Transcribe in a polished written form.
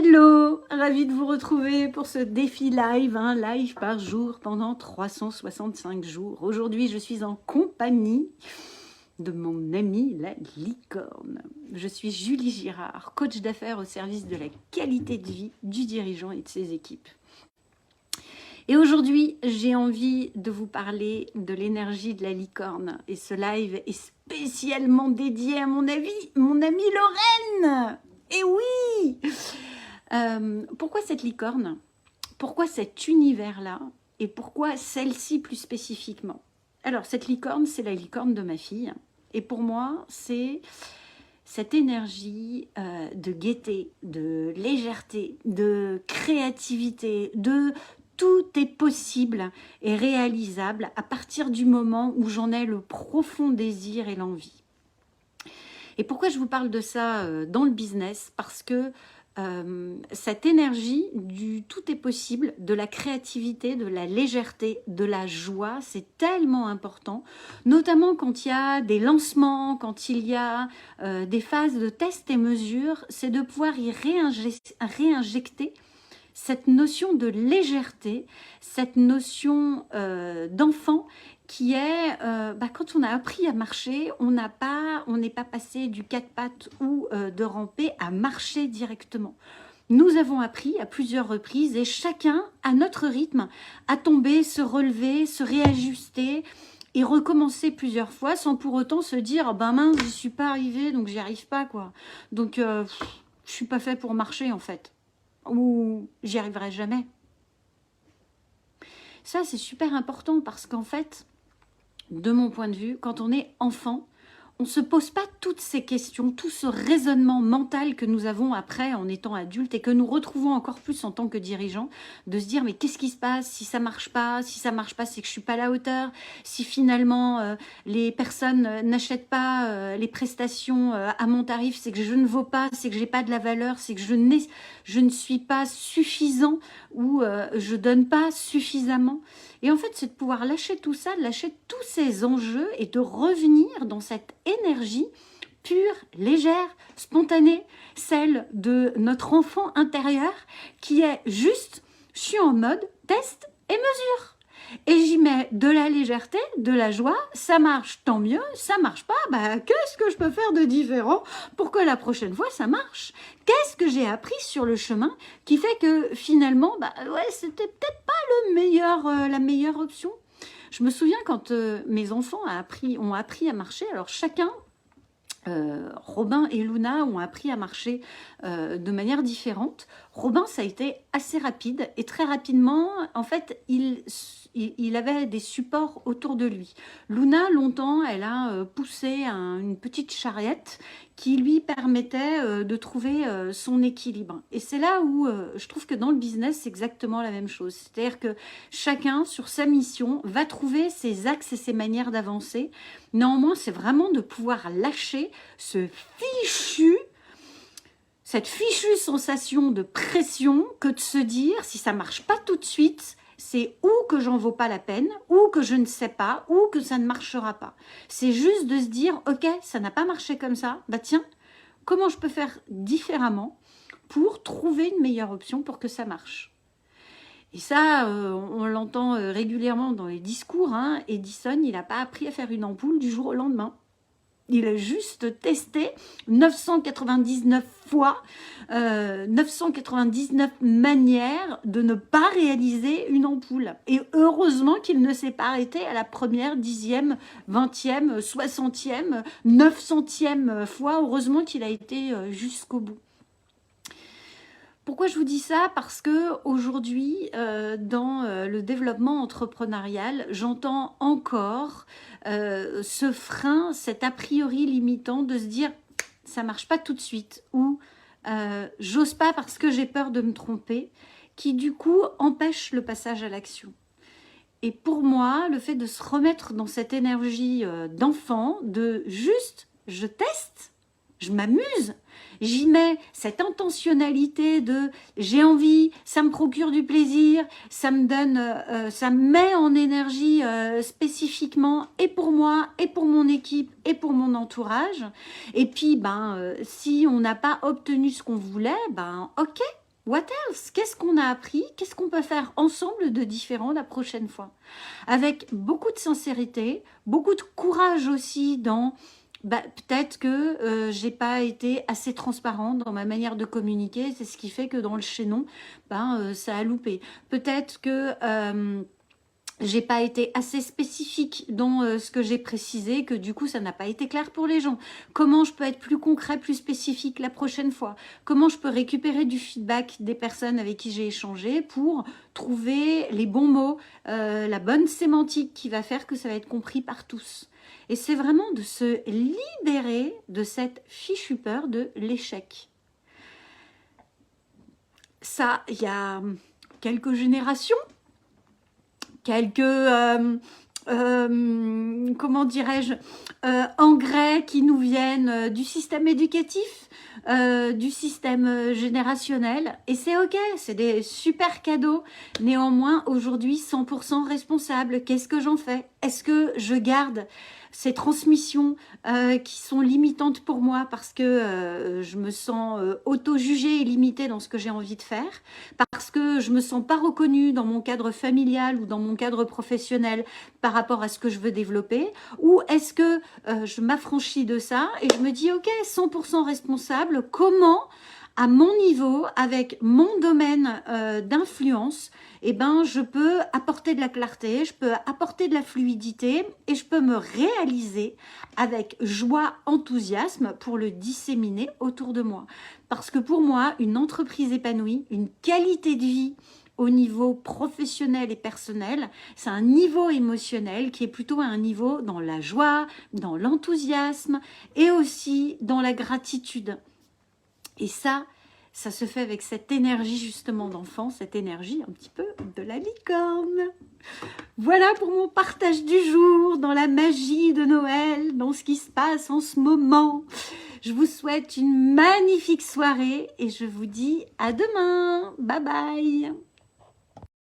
Hello, ravie de vous retrouver pour ce défi live, un live par jour pendant 365 jours. Aujourd'hui, je suis en compagnie de mon amie la licorne. Je suis Julie Girard, coach d'affaires au service de la qualité de vie du dirigeant et de ses équipes. Et aujourd'hui, j'ai envie de vous parler de l'énergie de la licorne. Et ce live est spécialement dédié à mon amie Lorraine. Et oui! Pourquoi cette licorne? Pourquoi cet univers-là? Et pourquoi celle-ci plus spécifiquement? Alors, cette licorne, c'est la licorne de ma fille. Et pour moi, c'est cette énergie de gaieté, de légèreté, de créativité, de tout est possible et réalisable à partir du moment où j'en ai le profond désir et l'envie. Et pourquoi je vous parle de ça dans le business? Parce que cette énergie du tout est possible, de la créativité, de la légèreté, de la joie, c'est tellement important, notamment quand il y a des lancements, quand il y a des phases de test et mesure, c'est de pouvoir y réinjecter cette notion de légèreté, cette notion d'enfant qui est, quand on a appris à marcher, on n'est pas passé du quatre pattes ou de ramper à marcher directement. Nous avons appris à plusieurs reprises et chacun, à notre rythme, à tomber, se relever, se réajuster et recommencer plusieurs fois sans pour autant se dire « ben mince, j'y suis pas arrivé, donc j'y arrive pas quoi. Donc je suis pas fait pour marcher en fait. Ou j'y arriverai jamais. » Ça, c'est super important parce qu'en fait, de mon point de vue, quand on est enfant, on ne se pose pas toutes ces questions, tout ce raisonnement mental que nous avons après en étant adulte et que nous retrouvons encore plus en tant que dirigeant, de se dire mais qu'est-ce qui se passe si ça marche pas, c'est que je suis pas à la hauteur, si finalement les personnes n'achètent pas les prestations à mon tarif, c'est que je ne vaux pas, c'est que j'ai pas de la valeur, c'est que je ne suis pas suffisant ou je donne pas suffisamment. Et en fait, c'est de pouvoir lâcher tout ça, de lâcher tous ces enjeux et de revenir dans cette énergie pure, légère, spontanée, celle de notre enfant intérieur qui est juste, je suis en mode test et mesure. Et j'y mets de la légèreté, de la joie, ça marche, tant mieux, ça marche pas, qu'est-ce que je peux faire de différent pour que la prochaine fois ça marche? Qu'est-ce que j'ai appris sur le chemin qui fait que finalement, c'était peut-être pas la meilleure option? Je me souviens quand mes enfants ont appris à marcher, alors chacun, Robin et Luna ont appris à marcher de manière différente. Robin, ça a été assez rapide et très rapidement, en fait, il avait des supports autour de lui. Luna, longtemps, elle a poussé une petite charrette qui lui permettait de trouver son équilibre. Et c'est là où je trouve que dans le business, c'est exactement la même chose. C'est-à-dire que chacun, sur sa mission, va trouver ses axes et ses manières d'avancer. Néanmoins, c'est vraiment de pouvoir lâcher cette fichue sensation de pression que de se dire, si ça marche pas tout de suite, c'est ou que j'en vaux pas la peine, ou que je ne sais pas, ou que ça ne marchera pas. C'est juste de se dire, ok, ça n'a pas marché comme ça, tiens, comment je peux faire différemment pour trouver une meilleure option pour que ça marche? Et ça, on l'entend régulièrement dans les discours, hein. Edison, il n'a pas appris à faire une ampoule du jour au lendemain. Il a juste testé 999 fois, 999 manières de ne pas réaliser une ampoule. Et heureusement qu'il ne s'est pas arrêté à la première, 10e, 20e, 60e, 900e fois. Heureusement qu'il a été jusqu'au bout. Pourquoi je vous dis ça? Parce que aujourd'hui, dans le développement entrepreneurial, j'entends encore ce frein, cet a priori limitant de se dire ça marche pas tout de suite ou j'ose pas parce que j'ai peur de me tromper, qui du coup empêche le passage à l'action. Et pour moi, le fait de se remettre dans cette énergie d'enfant, de juste je teste, je m'amuse, j'y mets cette intentionnalité de j'ai envie, ça me procure du plaisir, ça me donne, ça me met en énergie spécifiquement et pour moi, et pour mon équipe, et pour mon entourage. Et puis, si on n'a pas obtenu ce qu'on voulait, ok, What else? Qu'est-ce qu'on a appris? Qu'est-ce qu'on peut faire ensemble de différent la prochaine fois? Avec beaucoup de sincérité, beaucoup de courage aussi dans... peut-être que j'ai pas été assez transparente dans ma manière de communiquer. C'est ce qui fait que dans le chaînon, ça a loupé. Peut-être que... j'ai pas été assez spécifique dans ce que j'ai précisé, que du coup ça n'a pas été clair pour les gens. Comment je peux être plus concret, plus spécifique la prochaine fois? Comment je peux récupérer du feedback des personnes avec qui j'ai échangé pour trouver les bons mots, la bonne sémantique qui va faire que ça va être compris par tous? Et c'est vraiment de se libérer de cette fichue peur de l'échec. Ça, il y a quelques générations, comment dirais-je, engrais qui nous viennent du système éducatif, du système générationnel, et c'est ok, c'est des super cadeaux. Néanmoins, aujourd'hui, 100% responsable. Qu'est-ce que j'en fais? Est-ce que je garde ces transmissions qui sont limitantes pour moi parce que je me sens auto-jugée et limitée dans ce que j'ai envie de faire, parce que je me sens pas reconnue dans mon cadre familial ou dans mon cadre professionnel par rapport à ce que je veux développer, ou est-ce que je m'affranchis de ça et je me dis ok, 100% responsable, comment à mon niveau, avec mon domaine d'influence, je peux apporter de la clarté, je peux apporter de la fluidité et je peux me réaliser avec joie, enthousiasme pour le disséminer autour de moi. Parce que pour moi, une entreprise épanouie, une qualité de vie au niveau professionnel et personnel, c'est un niveau émotionnel qui est plutôt un niveau dans la joie, dans l'enthousiasme et aussi dans la gratitude. Et ça se fait avec cette énergie justement d'enfant, cette énergie un petit peu de la licorne. Voilà pour mon partage du jour, dans la magie de Noël, dans ce qui se passe en ce moment. Je vous souhaite une magnifique soirée et je vous dis à demain. Bye bye.